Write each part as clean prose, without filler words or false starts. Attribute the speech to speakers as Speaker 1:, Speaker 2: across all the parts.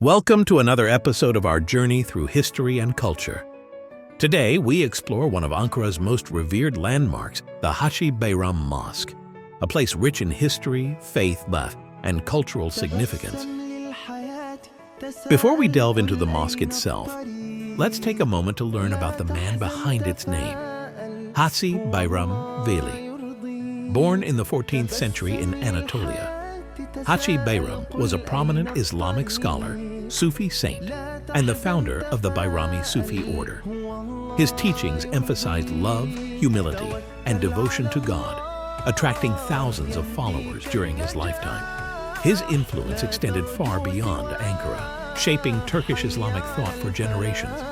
Speaker 1: Welcome to another episode of our journey through history and culture. Today, we explore one of Ankara's most revered landmarks, the Hacı Bayram Mosque, a place rich in history, faith, and cultural significance. Before we delve into the mosque itself, let's take a moment to learn about the man behind its name, Hacı Bayram Veli. Born in the 14th century in Anatolia, Hacı Bayram was a prominent Islamic scholar, Sufi saint, and the founder of the Bayrami Sufi order. His teachings emphasized love, humility, and devotion to God, attracting thousands of followers during his lifetime. His influence extended far beyond Ankara, shaping Turkish Islamic thought for generations.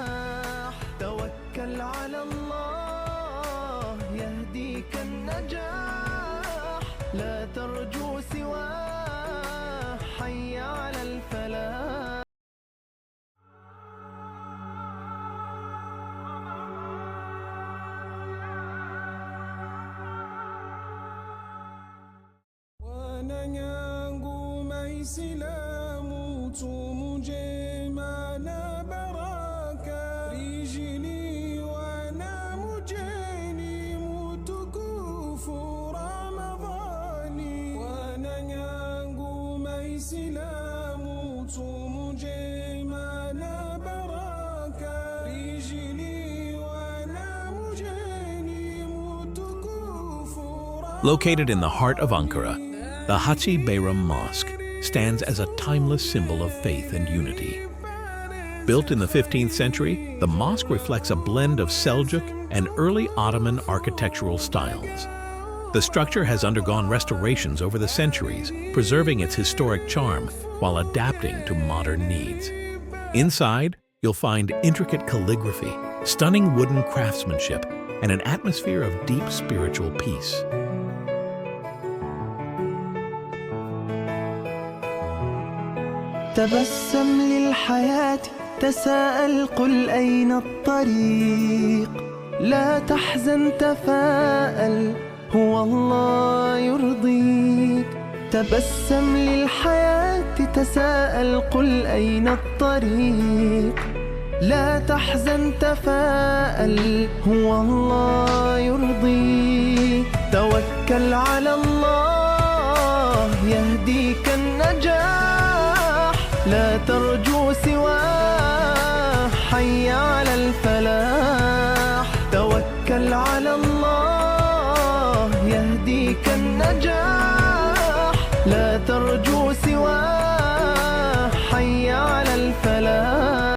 Speaker 1: Located in the heart of Ankara, the Hacı Bayram Mosque stands as a timeless symbol of faith and unity. Built in the 15th century, the mosque reflects a blend of Seljuk and early Ottoman architectural styles. The structure has undergone restorations over the centuries, preserving its historic charm while adapting to modern needs. Inside, you'll find intricate calligraphy, stunning wooden craftsmanship, and an atmosphere of deep spiritual peace.
Speaker 2: تبسم للحياة تساءل قل أين الطريق لا تحزن تفاءل هو الله يرضيك تبسم للحياة تساءل قل أين الطريق لا تحزن تفاءل هو الله يرضيك توكل على الله يهديك النجاح لا ترجو سواه حي على الفلاح توكل على الله يهديك النجاح لا ترجو سواه حي على الفلاح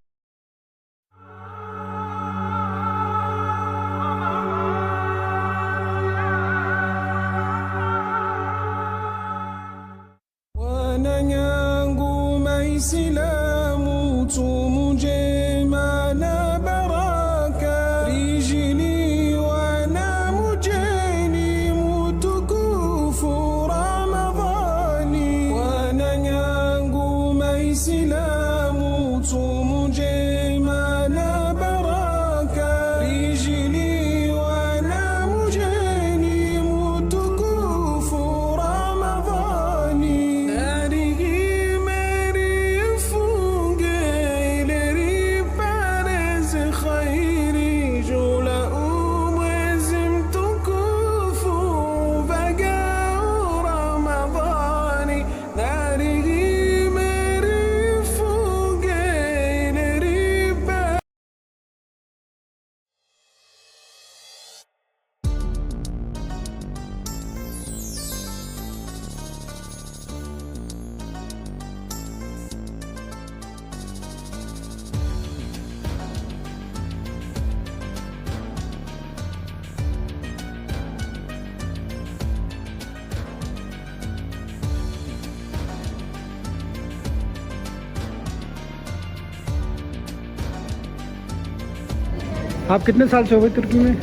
Speaker 3: आप कितने साल से हो गए तुर्की में?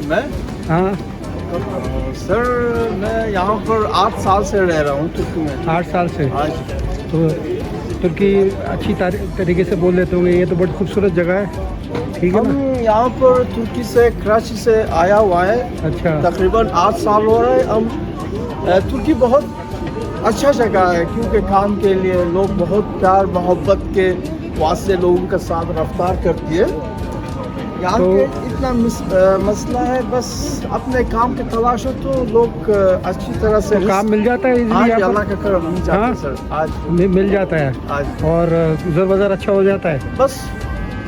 Speaker 4: मैं
Speaker 3: हाँ
Speaker 4: sir मैं यहाँ पर 8 साल से रह रहा हूँ तुर्की में।
Speaker 3: 8 साल से।
Speaker 4: आज
Speaker 3: तो तुर्की अच्छी तरीके से बोल लेते होंगे। ये तो बड़ी खूबसूरत जगह है, ठीक है ना?
Speaker 4: हम यहाँ पर तुर्की से कराची से आया हुआ है।
Speaker 3: अच्छा।
Speaker 4: तकरीबन 8 साल हो रहे हैं। हम तुर्की बहुत अच्छा जगह है क्योंकि काम के लिए लोग बहुत प्यार मोहब्बत के वास्ते लोगों के साथ रफ्तार करती है। यहाँ
Speaker 3: तो-
Speaker 4: पे इतना मसला है, बस अपने काम के तलाश हो तो लोग अच्छी तरह से
Speaker 3: तो काम मिल जाता है
Speaker 4: आज
Speaker 3: इजीली यहाँ
Speaker 4: अल्लाह
Speaker 3: पर?
Speaker 4: का करम मिल जाता
Speaker 3: हाँ?
Speaker 4: है सर। आज
Speaker 3: मिल जाता है
Speaker 4: आज
Speaker 3: और गुजर बाजार अच्छा हो जाता है।
Speaker 4: बस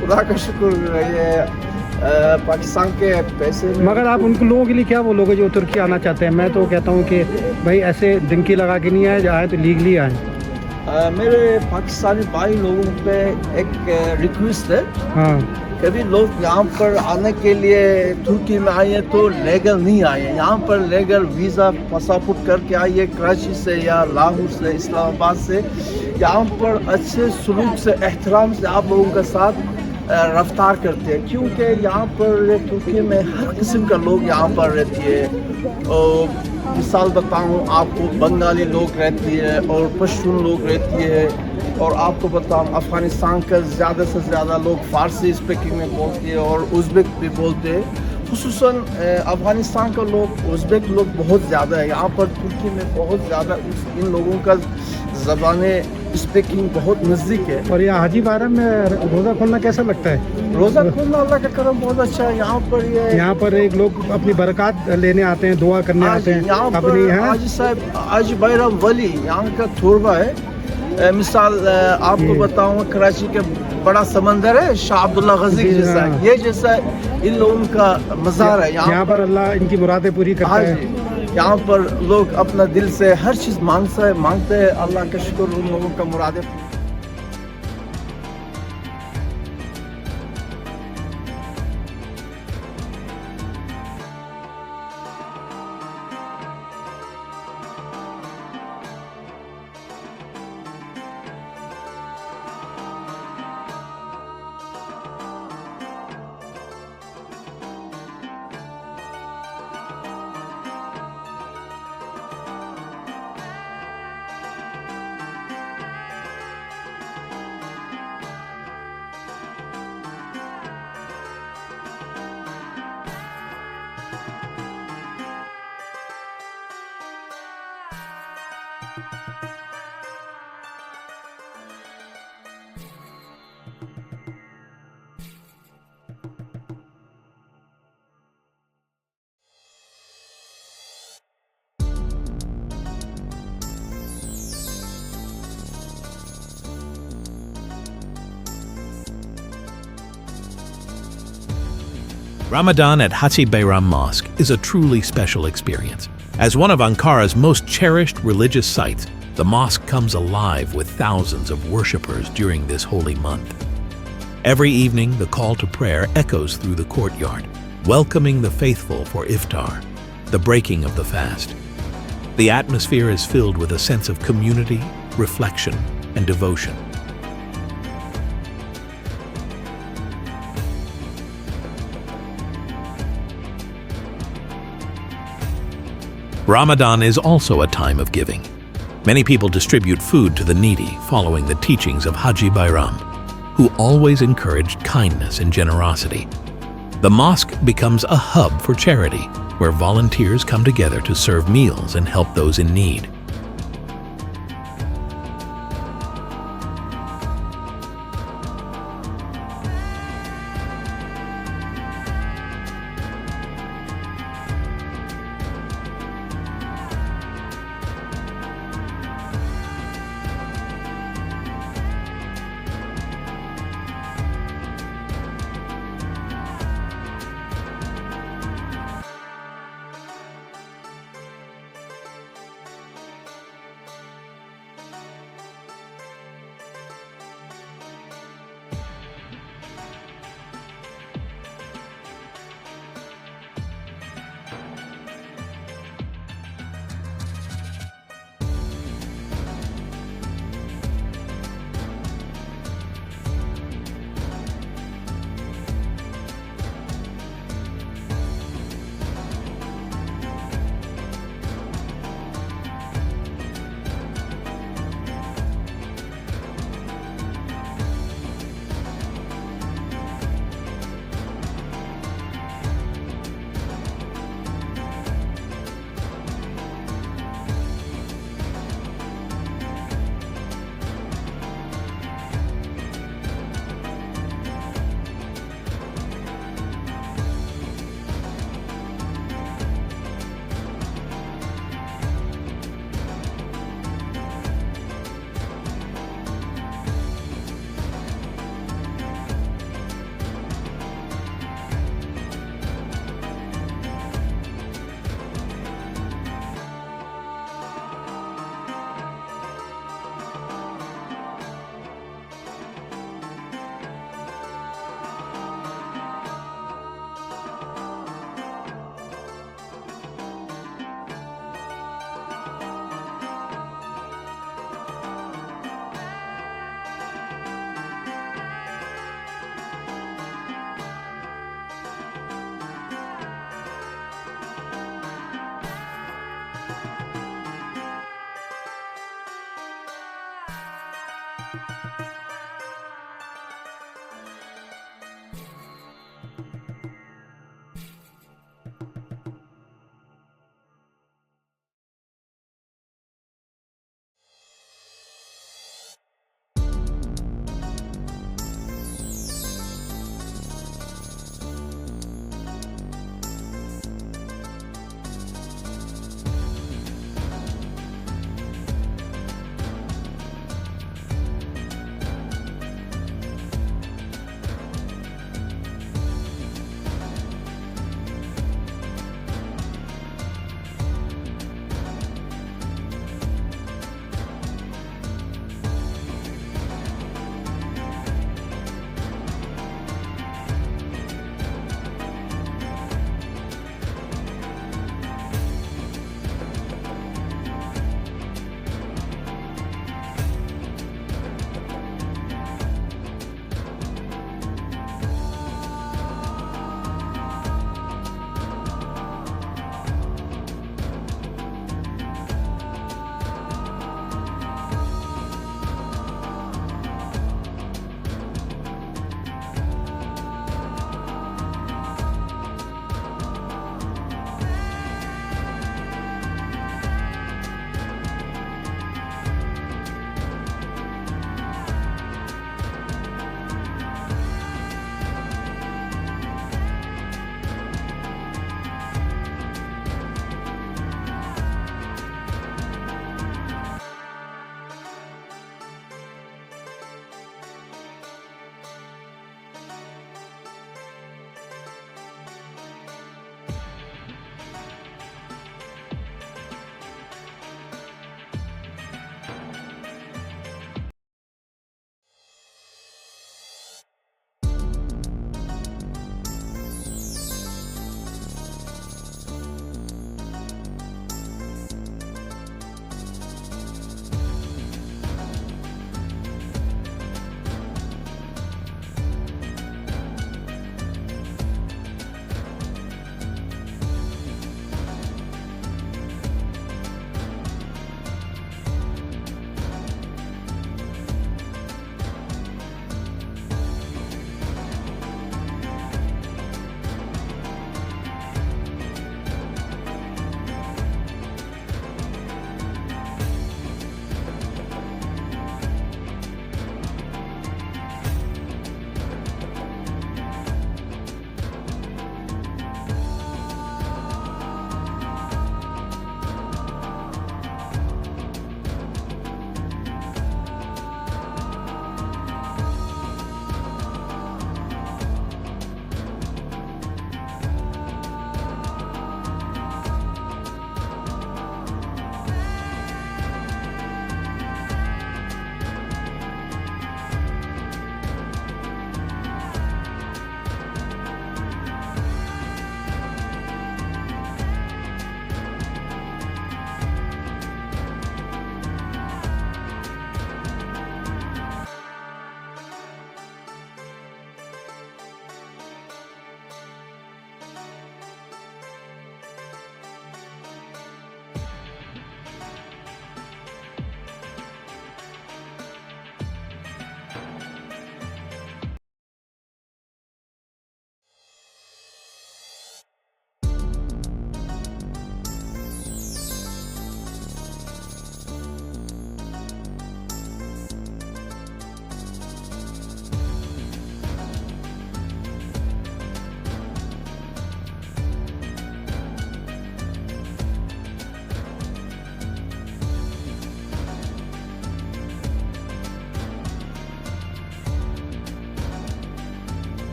Speaker 4: खुदा का शुक्र। ये पाकिस्तान के पैसे में
Speaker 3: मगर आप उन लोगों के लिए क्या बोलोगे जो तुर्की आना चाहते हैं? मैं तो कहता हूँ कि भाई ऐसे डिंकी लगा के नहीं आए, आए तो लीगली आए।
Speaker 4: मेरे पाकिस्तानी भाई लोगों पे एक रिक्वेस्ट है,
Speaker 3: हाँ
Speaker 4: कभी लोग यहाँ पर आने के लिए तुर्की में आए तो लीगल नहीं आए, यहाँ पर लीगल वीज़ा पासपोर्ट करके आइए कराची से या लाहौर से इस्लामाबाद से। यहाँ पर अच्छे सलूक से एहतराम से आप लोगों के साथ रफ्तार करते हैं, क्योंकि यहाँ पर तुर्की में हर किस्म का लोग यहाँ पर रहती है। और मिसाल बताऊँ आपको, बंगाली लोग रहती है और पश्तून लोग रहती है, और आपको बताऊँ अफ़गानिस्तान का ज़्यादा से ज़्यादा लोग फ़ारसी स्पीकिंग में बोलते हैं और उज़्बेक भी बोलते हैं। खुसूसन अफ़गानिस्तान का लोग, उज़्बेक लोग बहुत ज़्यादा है यहाँ पर तुर्की में, बहुत ज़्यादा। इन लोगों का ज़बानें स्पीकिंग बहुत नज़दीक है।
Speaker 3: और यहाँ हाजी बारम में रोज़ा खोलना कैसा लगता है?
Speaker 4: रोज़ा खोलना अल्लाह का करम बहुत अच्छा है। यहाँ पर
Speaker 3: यहाँ पर एक लोग अपनी बरकत लेने आते हैं, दुआ करने आते हैं
Speaker 4: यहाँ
Speaker 3: अपनी
Speaker 4: पर
Speaker 3: है।
Speaker 4: हाजी साहब हाजी बैरम वली यहाँ का थोरबा है। मिसाल आपको बताऊँ, कराची के बड़ा समंदर है शाह अब्दुल्ला गजी
Speaker 3: जी,
Speaker 4: जैसा,
Speaker 3: हाँ।
Speaker 4: ये जैसा इन लोगों का मज़ार है।
Speaker 3: यहाँ पर अल्लाह इनकी मुरादें पूरी करता
Speaker 4: हाँ
Speaker 3: है।
Speaker 4: जी, यहाँ पर लोग अपना दिल से हर चीज़ मांगते हैं। अल्लाह का शुक्र, उन लोगों का मुरादें।
Speaker 1: Ramadan at Hacı Bayram Mosque is a truly special experience. As one of Ankara's most cherished religious sites, the mosque comes alive with thousands of worshippers during this holy month. Every evening, the call to prayer echoes through the courtyard, welcoming the faithful for Iftar, the breaking of the fast. The atmosphere is filled with a sense of community, reflection, and devotion. Ramadan is also a time of giving. Many people distribute food to the needy, following the teachings of Hacı Bayram, who always encouraged kindness and generosity. The mosque becomes a hub for charity, where volunteers come together to serve meals and help those in need.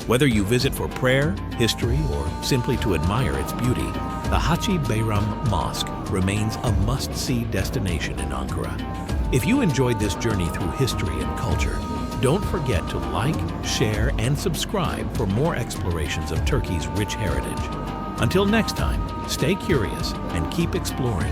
Speaker 1: Whether you visit for prayer, history, or simply to admire its beauty, the Hacı Bayram Mosque remains a must-see destination in Ankara. If you enjoyed this journey through history and culture, don't forget to like, share, and subscribe for more explorations of Turkey's rich heritage. Until next time, stay curious and keep exploring.